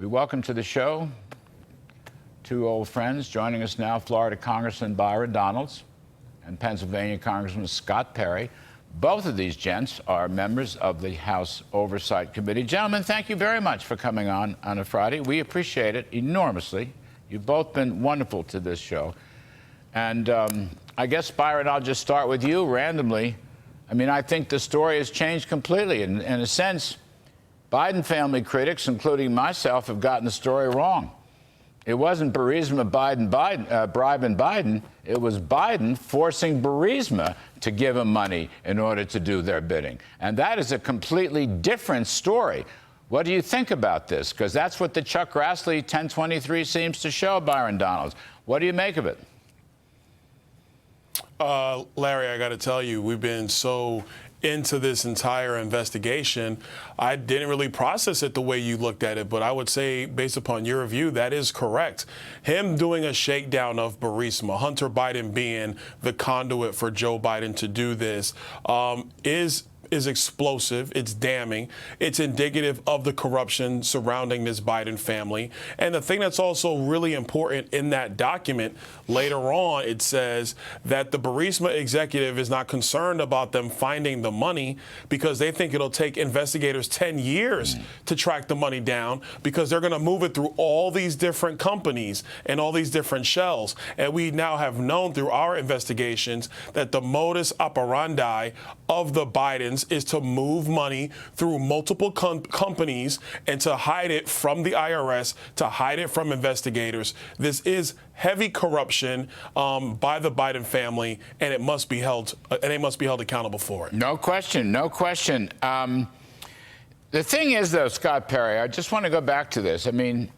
We welcome to the show two old friends joining us now, Florida Congressman Byron Donalds and Pennsylvania Congressman Scott Perry. Both of these gents are members of the House Oversight Committee. Gentlemen, thank you very much for coming on a Friday. We appreciate it enormously. You've both been wonderful to this show. And I guess, Byron, I'll just start with you randomly. I mean, I think the story has changed completely. In a sense, Biden family critics, including myself, have gotten the story wrong. It wasn't Burisma bribing Biden. It was Biden forcing Burisma to give him money in order to do their bidding. And that is a completely different story. What do you think about this? Because that's what the Chuck Grassley 1023 seems to show, Byron Donalds. What do you make of it? Larry, I got to tell you, we've been so into this entire investigation. I didn't really process it the way you looked at it, but I would say, based upon your review, that is correct. Him doing a shakedown of Burisma, Hunter Biden being the conduit for Joe Biden to do this, is explosive. It's damning. It's indicative of the corruption surrounding this Biden family. And the thing that's also really important in that document, later on, it says that the Burisma executive is not concerned about them finding the money because they think it'll take investigators 10 years to track the money down because they're going to move it through all these different companies and all these different shells. And we now have known through our investigations that the modus operandi of the Bidens is to move money through multiple companies and to hide it from the IRS, to hide it from investigators. This is heavy corruption by the Biden family, and it must be held. And they must be held accountable for it. No question. No question. The thing is, though, Scott Perry, I just want to go back to this. I mean,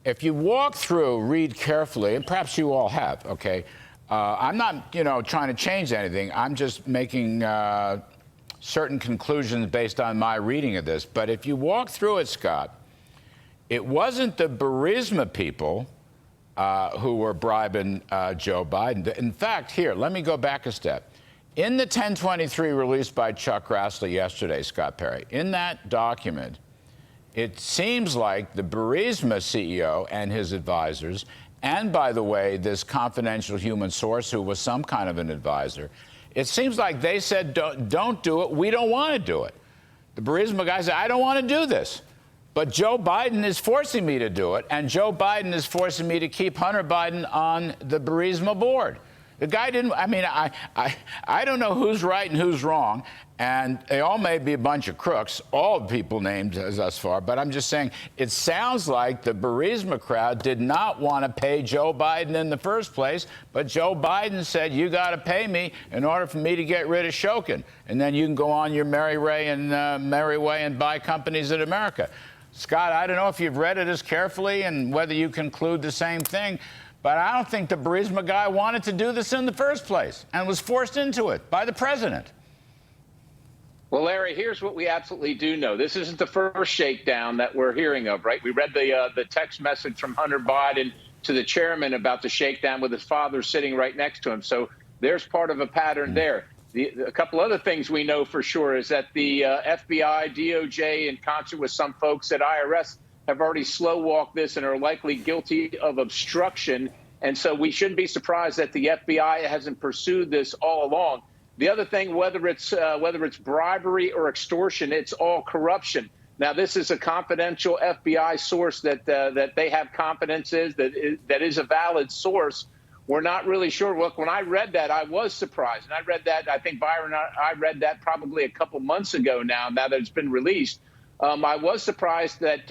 if you walk through, read carefully, and perhaps you all have. Okay, I'm not, trying to change anything. I'm just making certain conclusions based on my reading of this. But if you walk through it, Scott, it wasn't the Burisma people who were bribing Joe Biden. In fact, here, let me go back a step. In the 1023 released by Chuck Grassley yesterday, Scott Perry, in that document, it seems like the Burisma CEO and his advisors, and by the way, this confidential human source who was some kind of an advisor, it seems like they said, don't do it. We don't want to do it. The Burisma guy said, I don't want to do this. But Joe Biden is forcing me to do it. And Joe Biden is forcing me to keep Hunter Biden on the Burisma board. The guy didn't, I mean, I don't know who's right and who's wrong. And they all may be a bunch of crooks, all people named thus far. But I'm just saying, it sounds like the Burisma crowd did not want to pay Joe Biden in the first place. But Joe Biden said, you got to pay me in order for me to get rid of Shokin. And then you can go on your merry way and buy companies in America. Scott, I don't know if you've read it as carefully and whether you conclude the same thing. But I don't think the Burisma guy wanted to do this in the first place and was forced into it by the president. Well, Larry, here's what we absolutely do know. This isn't the first shakedown that we're hearing of, right? We read the text message from Hunter Biden to the chairman about the shakedown with his father sitting right next to him. So there's part of a pattern there. A couple other things we know for sure is that the FBI, DOJ, in concert with some folks at IRS, have already slow-walked this and are likely guilty of obstruction. And so we shouldn't be surprised that the FBI hasn't pursued this all along. The other thing, whether it's bribery or extortion, it's all corruption. Now, this is a confidential FBI source that they have confidence that is a valid source. We're not really sure. Look, when I read that, I was surprised. And I read that, I think, Byron, I read that probably a couple months ago now that it's been released. I was surprised that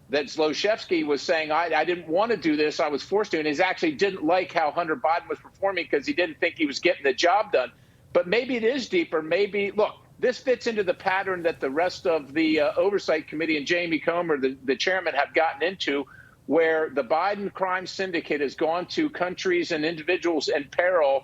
Zlochevsky was saying, I didn't want to do this. I was forced to. And he actually didn't like how Hunter Biden was performing because he didn't think he was getting the job done. But maybe it is deeper. Maybe, look, this fits into the pattern that the rest of the Oversight Committee and Jamie Comer, the chairman, have gotten into, where the Biden crime syndicate has gone to countries and individuals in peril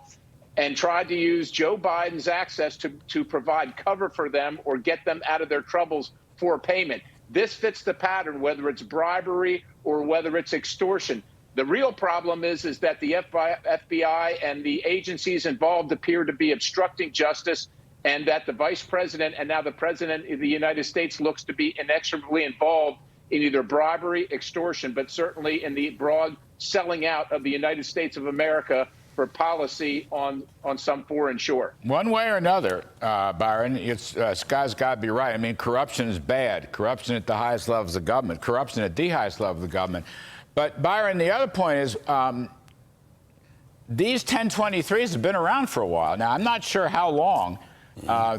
and tried to use Joe Biden's access to provide cover for them or get them out of their troubles for payment. This fits the pattern, whether it's bribery or whether it's extortion. The real problem is that the FBI and the agencies involved appear to be obstructing justice, and that the vice president and now the president of the United States looks to be inexorably involved in either bribery, extortion, but certainly in the broad selling out of the United States of America for policy on some foreign shore. One way or another, Byron, Scott's got to be right. I mean, corruption is bad. Corruption at the highest levels of government. Corruption at the highest level of the government. But, Byron, the other point is these 1023s have been around for a while. Now, I'm not sure how long.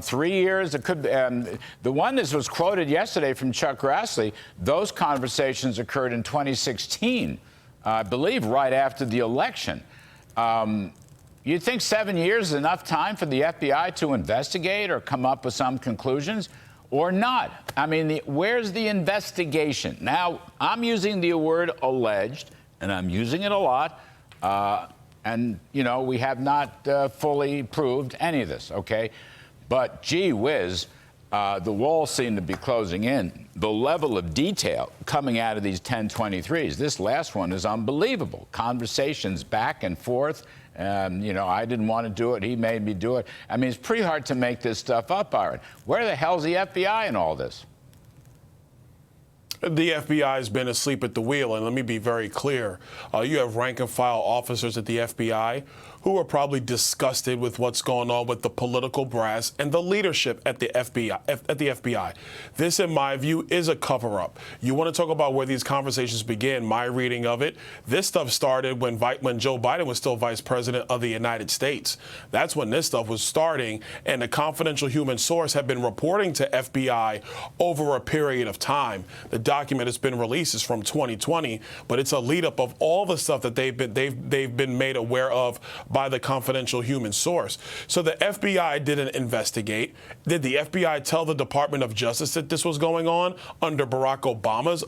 3 years, it could be. The one that was quoted yesterday from Chuck Grassley, those conversations occurred in 2016, I believe right after the election. You think 7 years is enough time for the FBI to investigate or come up with some conclusions or not? I mean, where's the investigation? Now, I'm using the word alleged, and I'm using it a lot. And, you know, we have not fully proved any of this, okay? But, gee whiz, the walls seem to be closing in. The level of detail coming out of these 1023s, this last one is unbelievable. Conversations back and forth. You know, I didn't want to do it. He made me do it. I mean, it's pretty hard to make this stuff up, Byron. Where the hell's the FBI in all this? The FBI has been asleep at the wheel, and let me be very clear. You have rank-and-file officers at the FBI who are probably disgusted with what's going on with the political brass and the leadership at the FBI. This, in my view, is a cover-up. You want to talk about where these conversations begin, my reading of it, this stuff started when Joe Biden was still vice president of the United States. That's when this stuff was starting, and the confidential human source had been reporting to FBI over a period of time. The document that's been released is from 2020, but it's a lead-up of all the stuff that they've been made aware of by the confidential human source. So the FBI didn't investigate. Did the FBI tell the Department of Justice that this was going on under Barack Obama's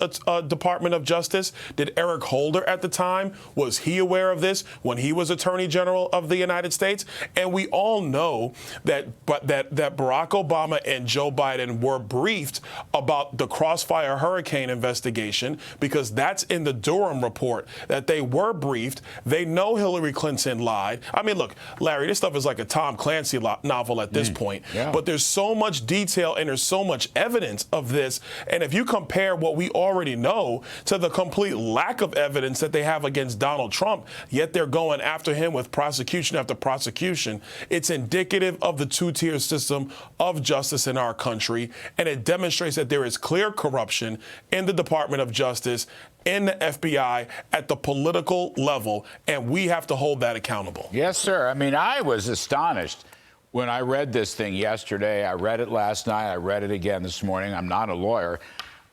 Department of Justice? Did Eric Holder at the time, was he aware of this when he was Attorney General of the United States? And we all know that Barack Obama and Joe Biden were briefed about the Crossfire Hurricane investigation, because that's in the Durham report, that they were briefed. They know Hillary Clinton lied. I mean, look, Larry, this stuff is like a Tom Clancy novel at this point. Yeah. But there's so much detail and there's so much evidence of this. And if you compare what we already know to the complete lack of evidence that they have against Donald Trump, yet they're going after him with prosecution after prosecution, it's indicative of the two-tier system of justice in our country. And it demonstrates that there is clear corruption in the Department of Justice, in the FBI, at the political level, and we have to hold that accountable. Yes, sir. I mean, I was astonished when I read this thing yesterday. I read it last night. I read it again this morning. I'm not a lawyer,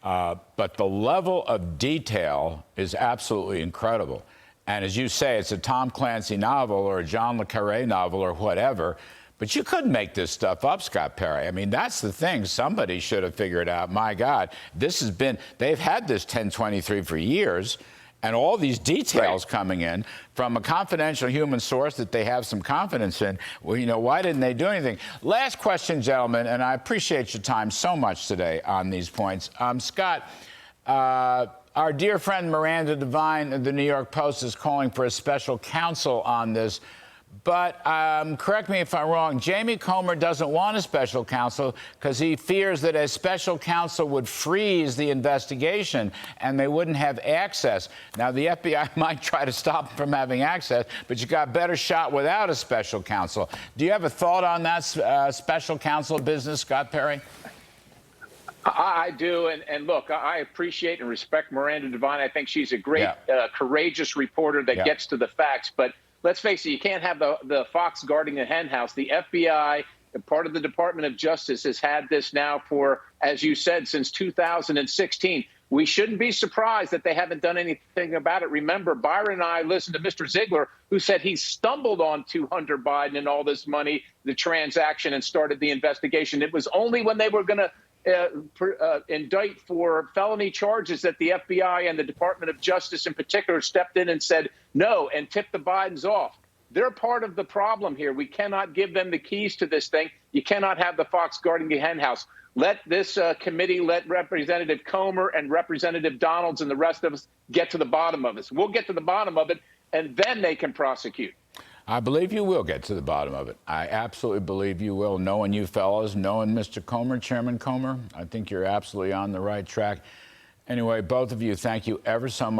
but the level of detail is absolutely incredible. And as you say, it's a Tom Clancy novel or a John le Carré novel or whatever. But you couldn't make this stuff up, Scott Perry. I mean, that's the thing. Somebody should have figured out, my God, they've had this 1023 for years, and all these details coming in from a confidential human source that they have some confidence in. Well, you know, why didn't they do anything? Last question, gentlemen, and I appreciate your time so much today on these points. Scott, our dear friend Miranda Devine of the New York Post is calling for a special counsel on this. But correct me if I'm wrong, Jamie Comer doesn't want a special counsel because he fears that a special counsel would freeze the investigation and they wouldn't have access. Now, the FBI might try to stop them from having access, but you got a better shot without a special counsel. Do you have a thought on that special counsel business, Scott Perry? I do. And look, I appreciate and respect Miranda Devine. I think she's a great, courageous reporter that gets to the facts. But let's face it, you can't have the fox guarding the hen house. The FBI, part of the Department of Justice, has had this now for, as you said, since 2016. We shouldn't be surprised that they haven't done anything about it. Remember, Byron and I listened to Mr. Ziegler, who said he stumbled onto Hunter Biden and all this money, the transaction, and started the investigation. It was only when they were going to indict for felony charges that the FBI and the Department of Justice in particular stepped in and said no and tipped the Bidens off. They're part of the problem here. We cannot give them the keys to this thing. You cannot have the fox guarding the hen house. Let this committee, let Representative Comer and Representative Donalds and the rest of us get to the bottom of this. We'll get to the bottom of it, and then they can prosecute. I believe you will get to the bottom of it. I absolutely believe you will. Knowing you fellows, knowing Mr. Comer, Chairman Comer, I think you're absolutely on the right track. Anyway, both of you, thank you ever so much.